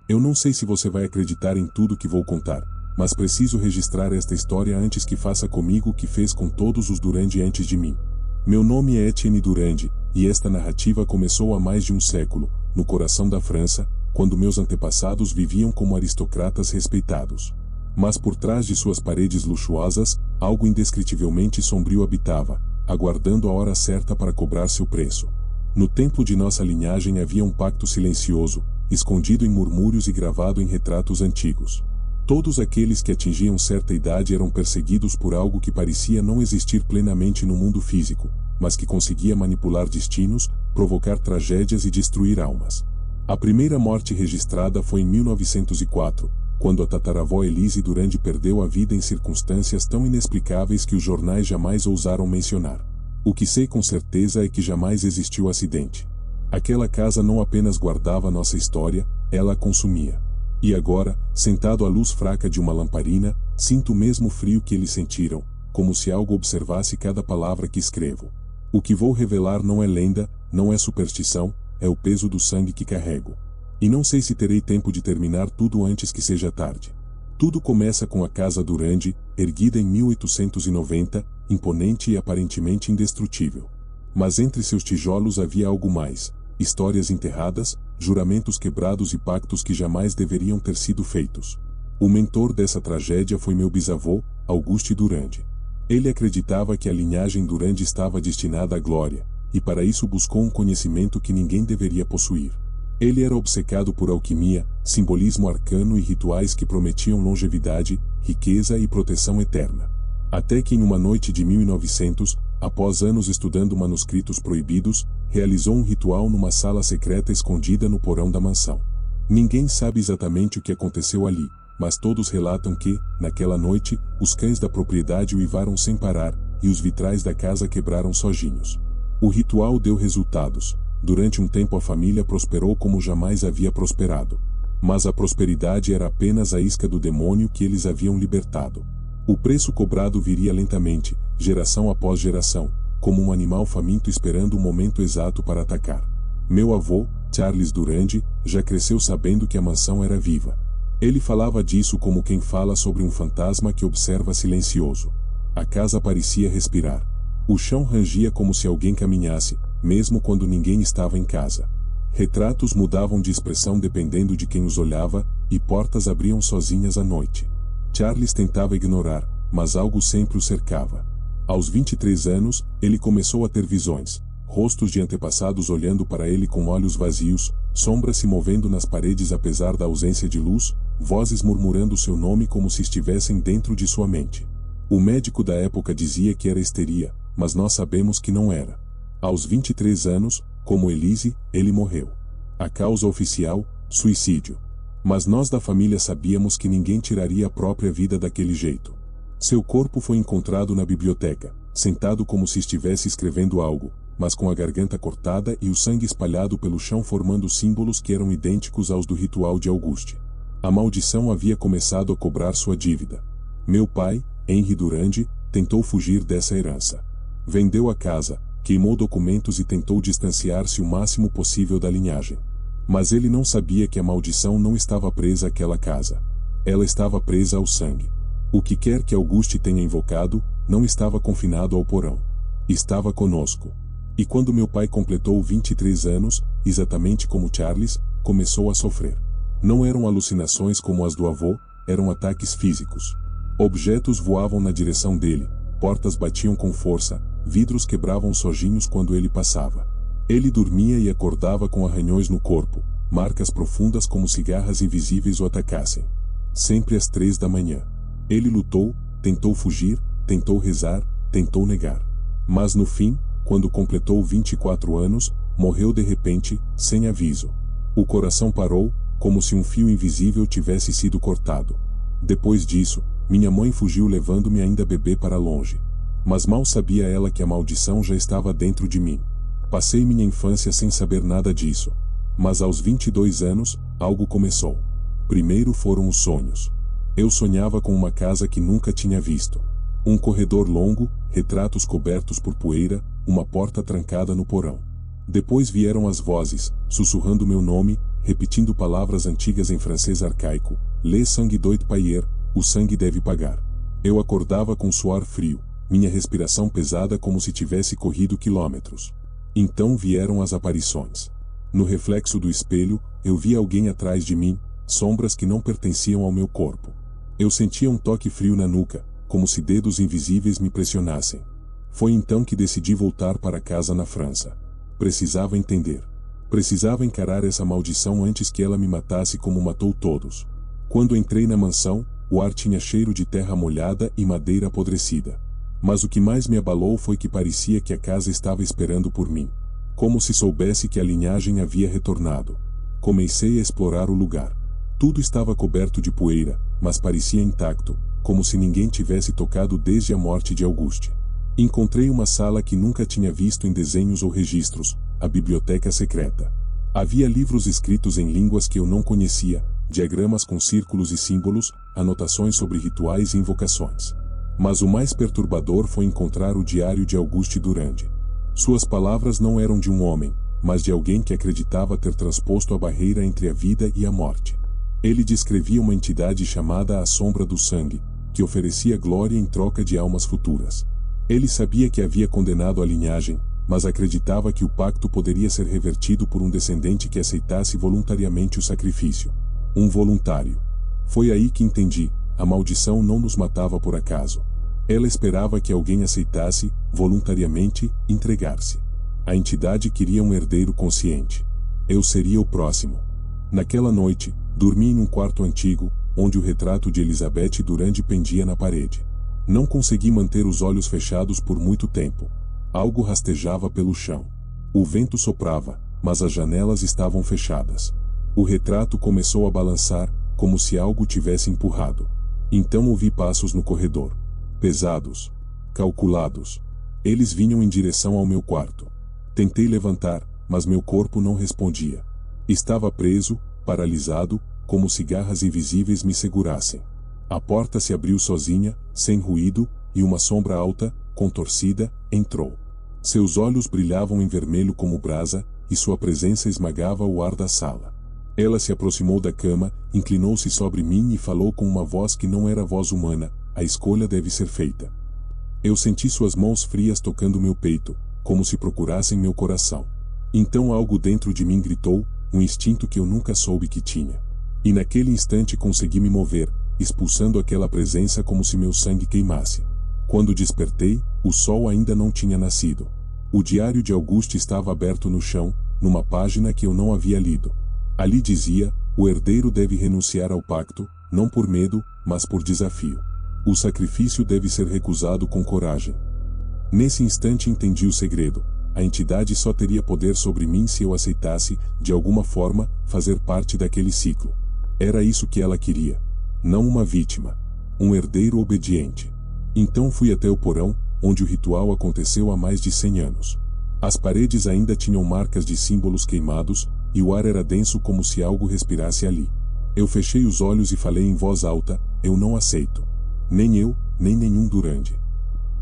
Eu não sei se você vai acreditar em tudo que vou contar, mas preciso registrar esta história antes que faça comigo o que fez com todos os Durand antes de mim. Meu nome é Etienne Durand, e esta narrativa começou há mais de um século, no coração da França, quando meus antepassados viviam como aristocratas respeitados. Mas por trás de suas paredes luxuosas, algo indescritivelmente sombrio habitava, aguardando a hora certa para cobrar seu preço. No templo de nossa linhagem havia um pacto silencioso, escondido em murmúrios e gravado em retratos antigos. Todos aqueles que atingiam certa idade eram perseguidos por algo que parecia não existir plenamente no mundo físico, mas que conseguia manipular destinos, provocar tragédias e destruir almas. A primeira morte registrada foi em 1904, quando a tataravó Elise Durand perdeu a vida em circunstâncias tão inexplicáveis que os jornais jamais ousaram mencionar. O que sei com certeza é que jamais existiu acidente. Aquela casa não apenas guardava nossa história, ela a consumia. E agora, sentado à luz fraca de uma lamparina, sinto o mesmo frio que eles sentiram, como se algo observasse cada palavra que escrevo. O que vou revelar não é lenda, não é superstição, é o peso do sangue que carrego. E não sei se terei tempo de terminar tudo antes que seja tarde. Tudo começa com a Casa Durand, erguida em 1890, imponente e aparentemente indestrutível. Mas entre seus tijolos havia algo mais: histórias enterradas, juramentos quebrados e pactos que jamais deveriam ter sido feitos. O mentor dessa tragédia foi meu bisavô, Auguste Durand. Ele acreditava que a linhagem Durand estava destinada à glória, e para isso buscou um conhecimento que ninguém deveria possuir. Ele era obcecado por alquimia, simbolismo arcano e rituais que prometiam longevidade, riqueza e proteção eterna. Até que em uma noite de 1900, após anos estudando manuscritos proibidos, realizou um ritual numa sala secreta escondida no porão da mansão. Ninguém sabe exatamente o que aconteceu ali, mas todos relatam que, naquela noite, os cães da propriedade uivaram sem parar, e os vitrais da casa quebraram sozinhos. O ritual deu resultados. Durante um tempo a família prosperou como jamais havia prosperado. Mas a prosperidade era apenas a isca do demônio que eles haviam libertado. O preço cobrado viria lentamente, geração após geração, como um animal faminto esperando o momento exato para atacar. Meu avô, Charles Durand, já cresceu sabendo que a mansão era viva. Ele falava disso como quem fala sobre um fantasma que observa silencioso. A casa parecia respirar. O chão rangia como se alguém caminhasse, mesmo quando ninguém estava em casa. Retratos mudavam de expressão dependendo de quem os olhava, e portas abriam sozinhas à noite. Charles tentava ignorar, mas algo sempre o cercava. Aos 23 anos, ele começou a ter visões, rostos de antepassados olhando para ele com olhos vazios, sombras se movendo nas paredes apesar da ausência de luz, vozes murmurando seu nome como se estivessem dentro de sua mente. O médico da época dizia que era histeria, mas nós sabemos que não era. Aos 23 anos, como Elise, ele morreu. A causa oficial, suicídio. Mas nós da família sabíamos que ninguém tiraria a própria vida daquele jeito. Seu corpo foi encontrado na biblioteca, sentado como se estivesse escrevendo algo, mas com a garganta cortada e o sangue espalhado pelo chão formando símbolos que eram idênticos aos do ritual de Auguste. A maldição havia começado a cobrar sua dívida. Meu pai, Henri Durand, tentou fugir dessa herança. Vendeu a casa, queimou documentos e tentou distanciar-se o máximo possível da linhagem. Mas ele não sabia que a maldição não estava presa àquela casa. Ela estava presa ao sangue. O que quer que Auguste tenha invocado, não estava confinado ao porão. Estava conosco. E quando meu pai completou 23 anos, exatamente como Charles, começou a sofrer. Não eram alucinações como as do avô, eram ataques físicos. Objetos voavam na direção dele, portas batiam com força, vidros quebravam sozinhos quando ele passava. Ele dormia e acordava com arranhões no corpo, marcas profundas como se garras invisíveis o atacassem. Sempre às 3 da manhã. Ele lutou, tentou fugir, tentou rezar, tentou negar. Mas no fim, quando completou 24 anos, morreu de repente, sem aviso. O coração parou, como se um fio invisível tivesse sido cortado. Depois disso, minha mãe fugiu levando-me ainda bebê para longe. Mas mal sabia ela que a maldição já estava dentro de mim. Passei minha infância sem saber nada disso. Mas aos 22 anos, algo começou. Primeiro foram os sonhos. Eu sonhava com uma casa que nunca tinha visto. Um corredor longo, retratos cobertos por poeira, uma porta trancada no porão. Depois vieram as vozes, sussurrando meu nome, repetindo palavras antigas em francês arcaico: Le sang doit payer, o sangue deve pagar. Eu acordava com suor frio, minha respiração pesada como se tivesse corrido quilômetros. Então vieram as aparições. No reflexo do espelho, eu via alguém atrás de mim, sombras que não pertenciam ao meu corpo. Eu sentia um toque frio na nuca, como se dedos invisíveis me pressionassem. Foi então que decidi voltar para casa na França. Precisava entender. Precisava encarar essa maldição antes que ela me matasse como matou todos. Quando entrei na mansão, o ar tinha cheiro de terra molhada e madeira apodrecida. Mas o que mais me abalou foi que parecia que a casa estava esperando por mim. Como se soubesse que a linhagem havia retornado. Comecei a explorar o lugar. Tudo estava coberto de poeira, mas parecia intacto, como se ninguém tivesse tocado desde a morte de Auguste. Encontrei uma sala que nunca tinha visto em desenhos ou registros, a biblioteca secreta. Havia livros escritos em línguas que eu não conhecia, diagramas com círculos e símbolos, anotações sobre rituais e invocações. Mas o mais perturbador foi encontrar o diário de Auguste Durand. Suas palavras não eram de um homem, mas de alguém que acreditava ter transposto a barreira entre a vida e a morte. Ele descrevia uma entidade chamada a Sombra do Sangue, que oferecia glória em troca de almas futuras. Ele sabia que havia condenado a linhagem, mas acreditava que o pacto poderia ser revertido por um descendente que aceitasse voluntariamente o sacrifício. Um voluntário. Foi aí que entendi, a maldição não nos matava por acaso. Ela esperava que alguém aceitasse, voluntariamente, entregar-se. A entidade queria um herdeiro consciente. Eu seria o próximo. Naquela noite, dormi em um quarto antigo, onde o retrato de Elizabeth Durand pendia na parede. Não consegui manter os olhos fechados por muito tempo. Algo rastejava pelo chão. O vento soprava, mas as janelas estavam fechadas. O retrato começou a balançar, como se algo tivesse empurrado. Então ouvi passos no corredor. Pesados. Calculados. Eles vinham em direção ao meu quarto. Tentei levantar, mas meu corpo não respondia. Estava preso, paralisado, como se garras invisíveis me segurassem. A porta se abriu sozinha, sem ruído, e uma sombra alta, contorcida, entrou. Seus olhos brilhavam em vermelho como brasa, e sua presença esmagava o ar da sala. Ela se aproximou da cama, inclinou-se sobre mim e falou com uma voz que não era voz humana: a escolha deve ser feita. Eu senti suas mãos frias tocando meu peito, como se procurassem meu coração. Então algo dentro de mim gritou, um instinto que eu nunca soube que tinha. E naquele instante consegui me mover, expulsando aquela presença como se meu sangue queimasse. Quando despertei, o sol ainda não tinha nascido. O diário de Auguste estava aberto no chão, numa página que eu não havia lido. Ali dizia: o herdeiro deve renunciar ao pacto, não por medo, mas por desafio. O sacrifício deve ser recusado com coragem. Nesse instante entendi o segredo. A entidade só teria poder sobre mim se eu aceitasse, de alguma forma, fazer parte daquele ciclo. Era isso que ela queria. Não uma vítima. Um herdeiro obediente. Então fui até o porão, onde o ritual aconteceu há mais de 100 anos. As paredes ainda tinham marcas de símbolos queimados, e o ar era denso como se algo respirasse ali. Eu fechei os olhos e falei em voz alta: eu não aceito. Nem eu, nem nenhum Durand.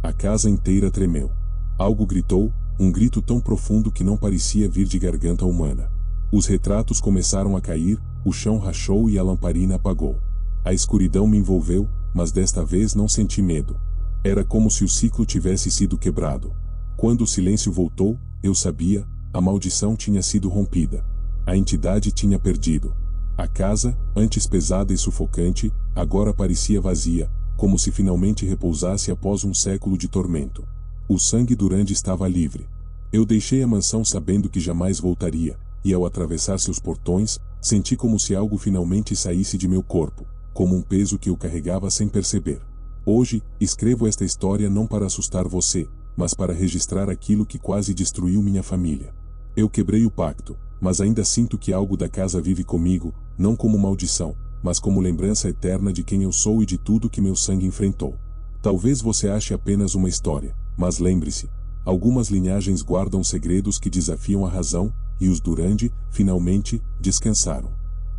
A casa inteira tremeu. Algo gritou, um grito tão profundo que não parecia vir de garganta humana. Os retratos começaram a cair, o chão rachou e a lamparina apagou. A escuridão me envolveu, mas desta vez não senti medo. Era como se o ciclo tivesse sido quebrado. Quando o silêncio voltou, eu sabia, a maldição tinha sido rompida. A entidade tinha perdido. A casa, antes pesada e sufocante, agora parecia vazia, como se finalmente repousasse após um século de tormento. O sangue Durand estava livre. Eu deixei a mansão sabendo que jamais voltaria, e ao atravessar seus portões, senti como se algo finalmente saísse de meu corpo, como um peso que eu carregava sem perceber. Hoje, escrevo esta história não para assustar você, mas para registrar aquilo que quase destruiu minha família. Eu quebrei o pacto, mas ainda sinto que algo da casa vive comigo, não como maldição, mas como lembrança eterna de quem eu sou e de tudo que meu sangue enfrentou. Talvez você ache apenas uma história, mas lembre-se, algumas linhagens guardam segredos que desafiam a razão, e os Durand, finalmente, descansaram.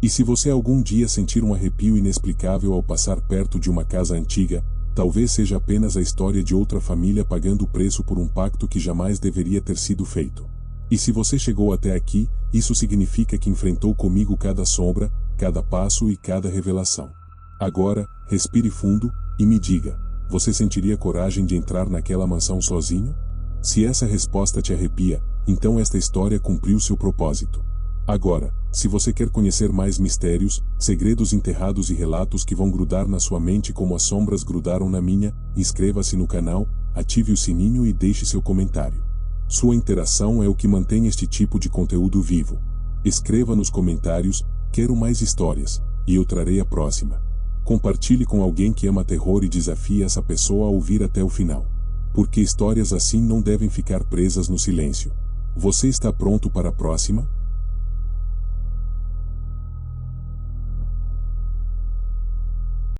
E se você algum dia sentir um arrepio inexplicável ao passar perto de uma casa antiga, talvez seja apenas a história de outra família pagando o preço por um pacto que jamais deveria ter sido feito. E se você chegou até aqui, isso significa que enfrentou comigo cada sombra, cada passo e cada revelação. Agora, respire fundo, e me diga, você sentiria coragem de entrar naquela mansão sozinho? Se essa resposta te arrepia, então esta história cumpriu seu propósito. Agora, se você quer conhecer mais mistérios, segredos enterrados e relatos que vão grudar na sua mente como as sombras grudaram na minha, inscreva-se no canal, ative o sininho e deixe seu comentário. Sua interação é o que mantém este tipo de conteúdo vivo. Escreva nos comentários, quero mais histórias, e eu trarei a próxima. Compartilhe com alguém que ama terror e desafie essa pessoa a ouvir até o final. Porque histórias assim não devem ficar presas no silêncio. Você está pronto para a próxima?